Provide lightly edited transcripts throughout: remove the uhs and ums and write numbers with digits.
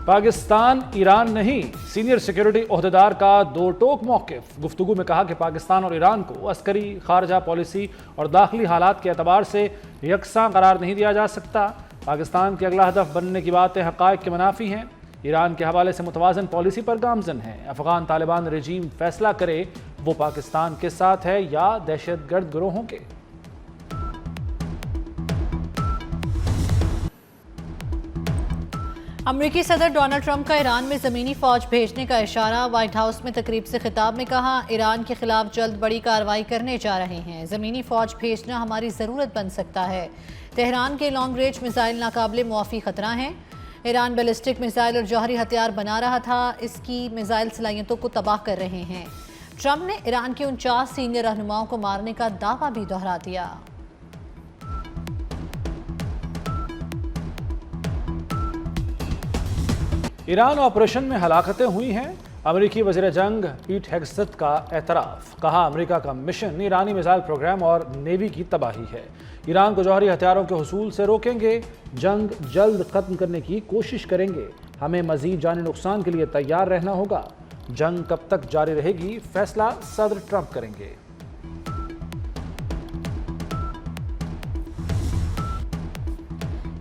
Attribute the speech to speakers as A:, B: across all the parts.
A: Pakistan Iran नहीं, senior security ओहदेदार का दो टोक मौक़िफ़। गुफ्तगू में कहा कि पाकिस्तान और ईरान को अस्करी, खारजा पॉलिसी और दाखिली हालात के एतबार से यकसां करार नहीं दिया जा सकता। पाकिस्तान के अगला हदफ बनने की बातें हक़ाइक़ के मुनाफी हैं। ईरान के हवाले से मुतवाज़न पॉलिसी पर गामज़न है। अफ़गान तालिबान रजीम फैसला करे वो पाकिस्तान के साथ है या दहशतगर्द गिरोहों के।
B: अमरीकी सदर डोनाल्ड ट्रंप का ईरान में ज़मीनी फ़ौज भेजने का इशारा। व्हाइट हाउस में तकरीब से खिताब में कहा, ईरान के खिलाफ जल्द बड़ी कार्रवाई करने जा रहे हैं। ज़मीनी फ़ौज भेजना हमारी ज़रूरत बन सकता है। तेहरान के लॉन्ग रेंज मिसाइल नाकाबिले मुआफ़ी ख़तरा हैं। ईरान बैलिस्टिक मिसाइल और जौहरी हथियार बना रहा था, इसकी मिसाइल सलाहियतों को तबाह कर रहे हैं। ट्रंप ने ईरान के 49 सीनियर रहनुमाओं को मारने का दावा भी दोहरा दिया।
A: ईरान ऑपरेशन में हलाकतें हुई हैं। अमेरिकी वज़ीर जंग पीट हेगसेथ का एतराफ़। कहा, अमेरिका का मिशन ईरानी मिसाइल प्रोग्राम और नेवी की तबाही है। ईरान को जौहरी हथियारों के हुसूल से रोकेंगे। जंग जल्द ख़त्म करने की कोशिश करेंगे। हमें मज़ीद जानी नुकसान के लिए तैयार रहना होगा। जंग कब तक जारी रहेगी, फैसला सदर ट्रंप करेंगे।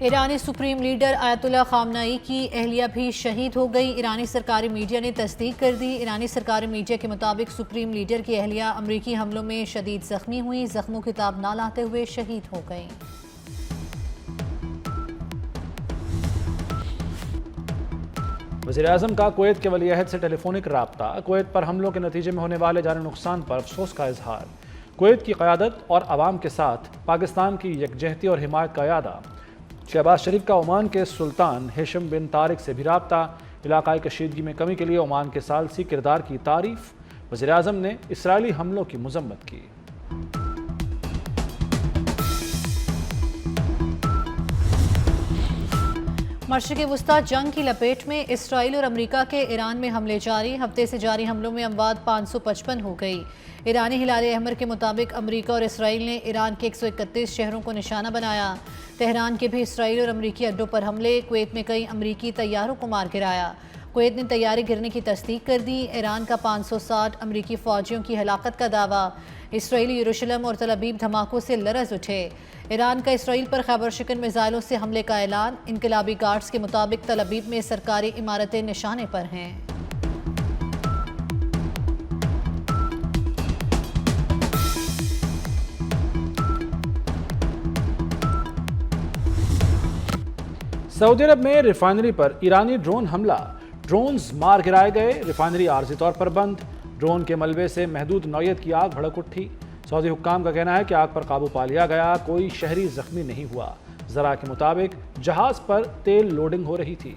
B: ईरानी सुप्रीम लीडर आयतुल्लाह खामनाई की अहलिया भी शहीद हो गई। ईरानी सरकारी मीडिया ने तस्दीक कर दी। ईरानी सरकारी मीडिया के मुताबिक सुप्रीम लीडर की अहलिया अमरीकी हमलों में शदीद जख्मी हुई। जख्मों की ताब ना लाते हुए शहीद हो गई।
A: वज़ीर-ए-आज़म का कुवैत के वली अहद से टेलीफोनिक राब्ता। कुवैत पर हमलों के नतीजे में होने वाले जानी नुकसान पर अफसोस का इजहार। कुवैत की क़यादत और आवाम के साथ पाकिस्तान की यकजहती और हिमायत का यादा। शहबाज शरीफ का ओमान के सुल्तान हेशम बिन तारिक से भी राब्ता। इलाकाई कशीदगी में कमी के लिए ओमान के सालसी किरदार की तारीफ। वज़ीर-ए-आज़म ने इसराइली हमलों की मज़म्मत की।
B: मशरिक़ वुस्ता जंग की लपेट में। इसराइल और अमरीका के ईरान में हमले जारी। हफ्ते से जारी हमलों में अमवात 555 हो गई। ईरानी हिलाल अहमर के मुताबिक अमरीका और इसराइल ने ईरान के 131 शहरों को निशाना बनाया। तेहरान के भी इसराइल और अमरीकी अड्डों पर हमले। कुवैत में कई अमरीकी तैयारों को मार गिराया। कुवैत ने तैयारी गिरने की तस्दीक कर दी। ईरान का 560 अमरीकी फ़ौजियों की हलाकत का दावा। इसराइली यरूशलेम और तल अबीब धमाकों से लरज़ उठे। ईरान का इसराइल पर खैबर शिकन मिसाइलों से हमले का ऐलान। इनकलाबी गार्ड्स के मुताबिक तल अबीब में सरकारी इमारतें निशाने पर हैं।
A: सऊदी अरब में रिफाइनरी पर ईरानी ड्रोन हमला। ड्रोन्स मार गिराए गए। रिफाइनरी आर्जी तौर पर बंद। ड्रोन के मलबे से महदूद नौयत की आग भड़क उठी। सऊदी हुक्काम का कहना है कि आग पर काबू पा लिया गया। कोई शहरी जख्मी नहीं हुआ। जरा के मुताबिक जहाज पर तेल लोडिंग हो रही थी।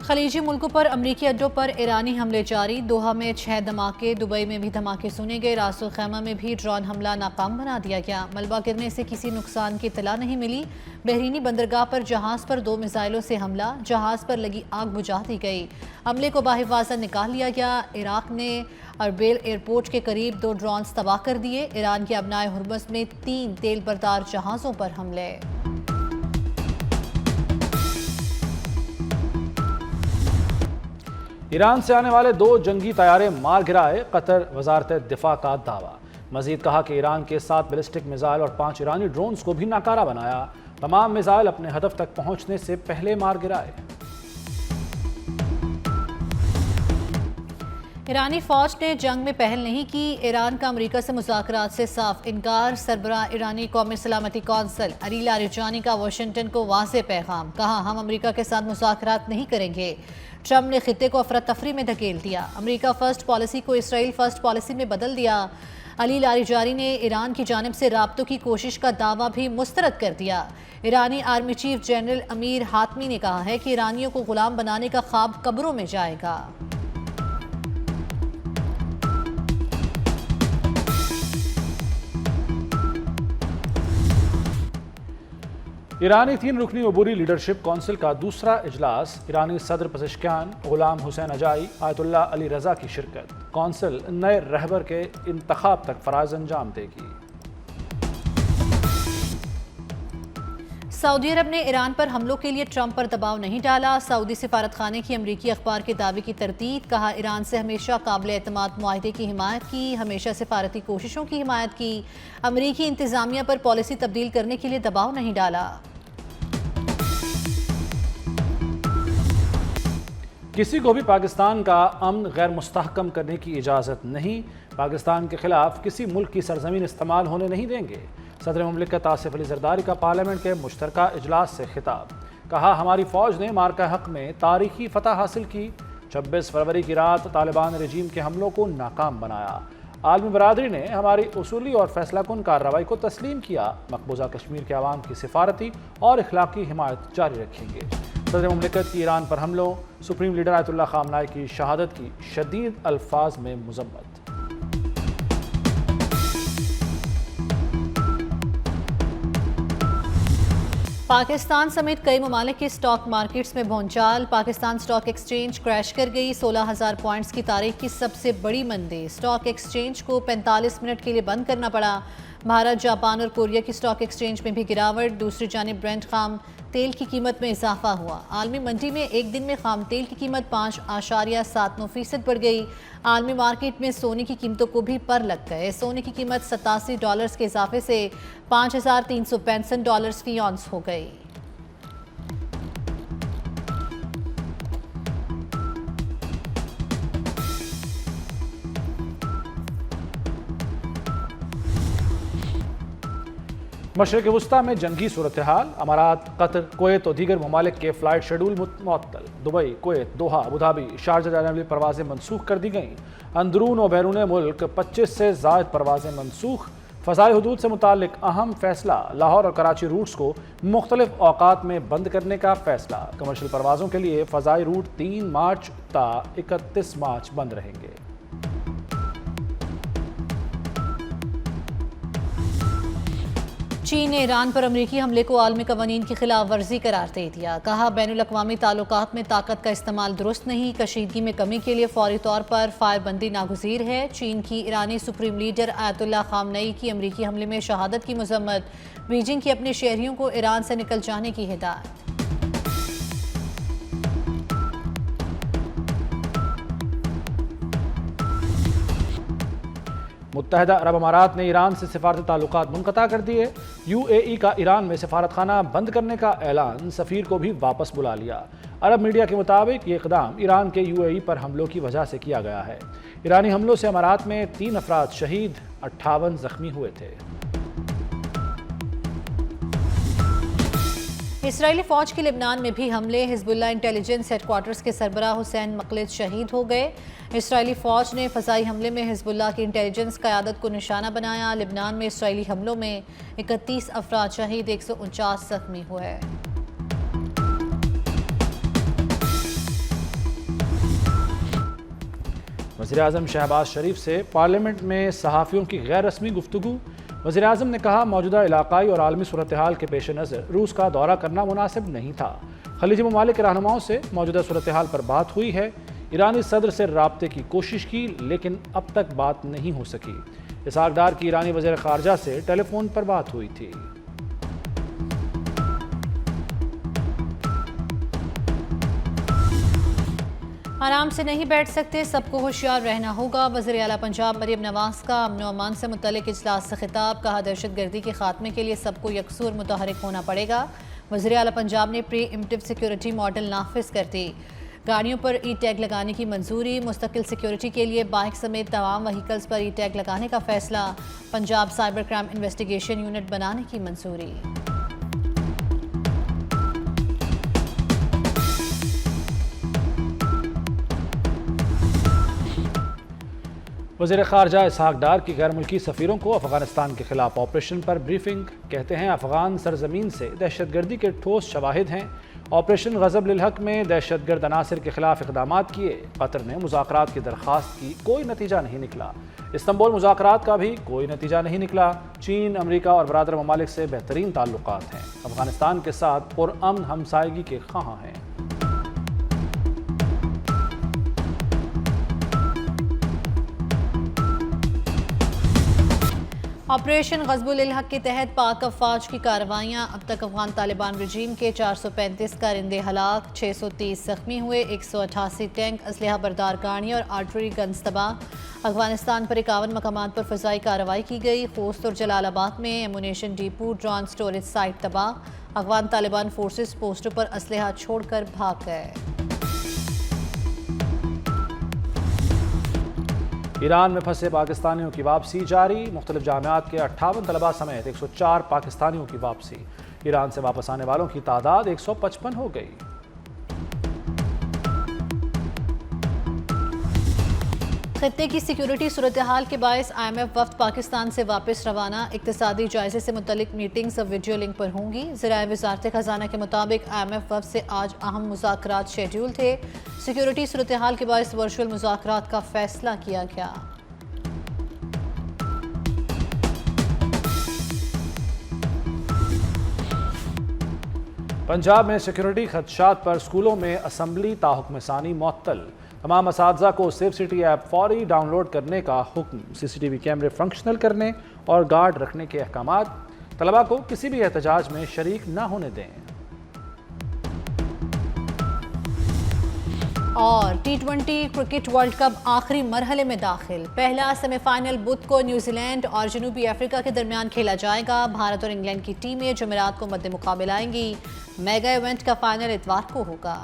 B: खलीजी मुल्कों पर अमरीकी अड्डों पर ईरानी हमले जारी। दोहा में 6 धमाके, दुबई में भी धमाके सुने गए। रासुल खैमा में भी ड्रोन हमला नाकाम बना दिया गया। मलबा गिरने से किसी नुकसान की इत्तला नहीं मिली। बहरीनी बंदरगाह पर जहाज पर 2 मिसाइलों से हमला। जहाज पर लगी आग बुझा दी गई। हमले को बाहिफाजत निकाल लिया गया। इराक ने अरबेल एयरपोर्ट के करीब 2 ड्रोन्स तबाह कर दिए। ईरान के अबनाए हुर्मस में 3 तेल बरदार जहाज़ों पर हमले।
A: ईरान से आने वाले 2 जंगी तैयारे मार गिराए। कतर वजारत दिफा का दावा। मजीद कहा कि ईरान के 7 बैलिस्टिक मिसाइल और 5 ईरानी ड्रोन्स को भी नाकारा बनाया। तमाम मिसाइल अपने हदफ तक पहुंचने से पहले मार गिराए।
B: ईरानी फौज ने जंग में पहल नहीं की। ईरान का अमेरिका से मुज़ाकरात से साफ इनकार। सरबराह ईरानी कौमी सलामती कौंसिल अली लारिजानी का वाशिंगटन को वाज़ेह पैगाम। कहा, हम अमेरिका के साथ मुज़ाकरात नहीं करेंगे। ट्रंप ने खित्ते को अफरा तफरी में धकेल दिया। अमेरिका फर्स्ट पॉलिसी को इसराइल फर्स्ट पॉलिसी में बदल दिया। अली लारिजानी ने ईरान की जानिब से राब्तों की कोशिश का दावा भी मुस्तरद कर दिया। ईरानी army chief general Amir Hatami ने कहा है कि ईरानियों को गुलाम बनाने का ख्वाब कब्रों में जाएगा।
A: ईरानी 3 रुकनी अबूरी लीडरशिप कौंसिल का दूसरा इजलास। ईरानी सदर पज़ेश्कियान गुलाम हुसैन अजाई, आयतुल्लाह अली रज़ा की शिरकत। कौंसिल नए रहबर के इंतखाब तक फ़राइज़ अंजाम देगी।
B: सऊदी अरब ने ईरान पर हमलों के लिए ट्रंप पर दबाव नहीं डाला। सऊदी सिफारतखाने की अमरीकी अखबार के दावे की तरदीद। कहा, ईरान से हमेशा काबिल एतमाद मुआहदे की हिमायत की, हमेशा सिफारती कोशिशों की हिमायत की। अमरीकी इंतजामिया पर पॉलिसी तब्दील करने के लिए दबाव नहीं डाला।
A: किसी को भी पाकिस्तान का अमन गैर मुस्तहकम करने की इजाज़त नहीं। पाकिस्तान के खिलाफ किसी मुल्क की सरजमीन इस्तेमाल होने नहीं देंगे। सदर मुमलिकत आसिफ अली जरदारी का पार्लियामेंट के मुश्तरका इजलास से खिताब। कहा, हमारी फ़ौज ने मार्का हक में तारीखी फतह हासिल की। 26 फरवरी की रात तालिबान रजीम के हमलों को नाकाम बनाया। आलमी बरादरी ने हमारी उसूली और फैसलाकुन कार्रवाई को तस्लीम किया। मकबूजा कश्मीर के अवाम की सिफारती और इखलाकी हिमायत जारी रखेंगे। सदर मुमलिकत की ईरान पर हमलों, सुप्रीम लीडर आयतुल्लाह खामनाई की शहादत की शदीद अल्फाज में मजम्मत।
B: पाकिस्तान समेत कई ममालिक की स्टॉक मार्केट्स में भौचाल। पाकिस्तान स्टॉक एक्सचेंज क्रैश कर गई। 16,000 पॉइंट्स की तारीख की सबसे बड़ी मंदी। स्टॉक एक्सचेंज को 45 मिनट के लिए बंद करना पड़ा। भारत, जापान और कोरिया की स्टॉक एक्सचेंज में भी गिरावट। दूसरी जानिब ब्रेंट खाम तेल की कीमत में इजाफा हुआ। आलमी मंडी में एक दिन में खाम तेल की कीमत 5.79% बढ़ गई। आलमी मार्केट में सोने की कीमतों को भी पर लग गए। सोने की कीमत $87 के इजाफे से $5,365 फी औंस हो गई।
A: मशरक़ वस्ता में जंगी सूरत हाल। अमारात, कतर, कुवैत और दीगर ममालिक के फ़्लाइट शेड्यूल मुअत्तल। दुबई, कुवैत, दोहा, अबूधाबी, शारजा जाने वाली परवाज़ें मनसूख कर दी गईं। अंदरून और बैरून मुल्क 25 से ज़ायद परवाज़ें मनसूख। फ़ज़ाई हदूद से मुताल्लिक अहम फैसला। लाहौर और कराची रूट्स को मुख्तलिफ औक़ात में बंद करने का फैसला। कमर्शियल परवाज़ों के लिए फ़ज़ाई रूट 3 मार्च ता 31 मार्च बंद रहेंगे।
B: चीन ने ईरान पर अमरीकी हमले को आलमी कवानीन की खिलाफ वर्जी करार दे दिया। कहा, बैनुल-अक़वामी ताल्लुकात में ताकत का इस्तेमाल दुरुस्त नहीं। कशीदगी में कमी के लिए फौरी तौर पर फायरबंदी नागुज़ीर है। चीन की ईरानी सुप्रीम लीडर आयतुल्लाह खामनई की अमरीकी हमले में शहादत की मजम्मत। बीजिंग की अपने शहरियों को ईरान से निकल जाने की हिदायत।
A: मुत्तहदा अरब अमारात ने ईरान से सिफारती ताल्लुकात मुनक़ता कर दिए। UAE का ईरान में सिफारतखाना बंद करने का ऐलान। सफ़ीर को भी वापस बुला लिया। अरब मीडिया के मुताबिक ये इक़दाम ईरान के UAE पर हमलों की वजह से किया गया है। ईरानी हमलों से अमारात में 3 अफराद शहीद, 58 ज़ख्मी हुए थे।
B: इसराइली फ़ौज के लिबनान में भी हमले। हिज़्बुल्लाह इंटेलिजेंस हेडक्वार्टर्स के सरबराह हुसैन मकलिद शहीद हो गए। इसराइली फ़ौज ने फ़ज़ाई हमले में हिज़्बुल्लाह की इंटेलिजेंस क़यादत को निशाना बनाया। लिबनान में इसराइली हमलों में 31 अफराद शहीद, 149 ज़ख्मी हुए।
A: वज़ीर-ए-आज़म शहबाज शरीफ से पार्लियामेंट में सहाफ़ियों की गैर रस्मी गुफ्तगू। वज़ीर-ए-आज़म ने कहा, मौजूदा इलाक़ाई और आलमी सूरत हाल के पेश नज़र रूस का दौरा करना मुनासिब नहीं था। खलीजी ममालिक के रहनुमाओं से मौजूदा सूरत हाल पर बात हुई है। ईरानी सदर से राब्ते की कोशिश की, लेकिन अब तक बात नहीं हो सकी। इसहाक डार की ईरानी वज़ीर ख़ारजा से टेलीफोन पर बात हुई थी।
B: आराम से नहीं बैठ सकते, सबको होशियार रहना होगा। वज़ीर आला पंजाब मरियम नवाज़ का अमन व अमान से मुतल्लिक़ इजलास से खिताब। कहा, दहशतगर्दी के खात्मे के लिए सबको यकसूर मुतहरिक होना पड़ेगा। वज़ीर आला पंजाब ने प्री एम्प्टिव सिक्योरिटी मॉडल नाफिज कर दी। गाड़ियों पर ई टैग लगाने की मंजूरी। मुस्तकिल सिक्योरिटी के लिए बाइक समेत तमाम व्हीकल्स पर ई टैग लगाने का फैसला। Punjab cyber crime investigation unit बनाने की मंजूरी।
A: वज़ीर ख़ारजा इसहाक डार की गैर मुल्की सफ़ीरों को अफ़गानिस्तान के ख़िलाफ़ ऑपरेशन पर ब्रीफिंग। कहते हैं, अफ़गान सरजमीन से दहशतगर्दी के ठोस शवाहिद हैं। ऑपरेशन ग़ज़ब लिल हक़ में दहशतगर्द अनासिर के ख़िलाफ़ इक़दामात किए। कतर ने मुज़ाकरात की दरख्वास्त की, कोई नतीजा नहीं निकला। इस्तंबुल मुज़ाकरात का भी कोई नतीजा नहीं निकला। चीन, अमरीका और बरादर ममालिक से बेहतरीन ताल्लुक़ात हैं। अफ़गानिस्तान के साथ पुरअमन हमसायगी के ख़्वाहां हैं।
B: ऑपरेशन गज़बुल इल हक के तहत पाक अफवाज की कार्रवाइयाँ। अब तक अफगान तालिबान रजीम के 435 कारिंदे हलाक, 630 जख्मी हुए, 188 टैंक, असलहा बरदार गाड़ियाँ और आर्टरी गन्स तबाह। अफगानिस्तान पर 51 मकामात पर फ़ज़ाई कार्रवाई की गई। खोस्त और जलालाबाद में ammunition depot, drone storage site तबाह। अफगान तालिबान फोर्सेस पोस्टों पर असलहा छोड़कर भाग गए।
A: ईरान में फंसे पाकिस्तानियों की वापसी जारी। मुख्तलिफ जामियात के 58 तलबा समेत 104 पाकिस्तानियों की वापसी। ईरान से वापस आने वालों की तादाद 155 हो गई।
B: खत्ते की सिक्योरिटी सूरत हाल के बायस IMF वफ्द पाकिस्तान से वापस रवाना। इक्तिसादी जायजे से मुतल्लिक मीटिंग्स अब वीडियो लिंक पर होंगी। ज़राए वज़ारत ख़ज़ाना के मुताबिक IMF वफ्द से आज अहम मुज़ाकरात शेड्यूल थे। सिक्योरिटी सूरत हाल के बायस वर्चुअल मुज़ाकरात का फैसला किया गया।
A: पंजाब में सिक्योरिटी खदशात पर स्कूलों में असम्बली ताहुक्म सानी मुअत्तल। तमाम असातिज़ा को सेफ सिटी ऐप फौरी डाउनलोड करने का हुक्म। CCTV कैमरे फंक्शनल करने और गार्ड रखने के अहकामात। तलबा को किसी भी एहतजाज में शरीक न होने दें।
B: और T20 क्रिकेट वर्ल्ड कप आखिरी मरहले में दाखिल। पहला सेमीफाइनल बुध को न्यूजीलैंड और जनूबी अफ्रीका के दरमियान खेला जाएगा। भारत और इंग्लैंड की टीमें जुमेरात को मद्दे मुकाबले आएंगी। मेगा इवेंट का फाइनल इतवार को होगा।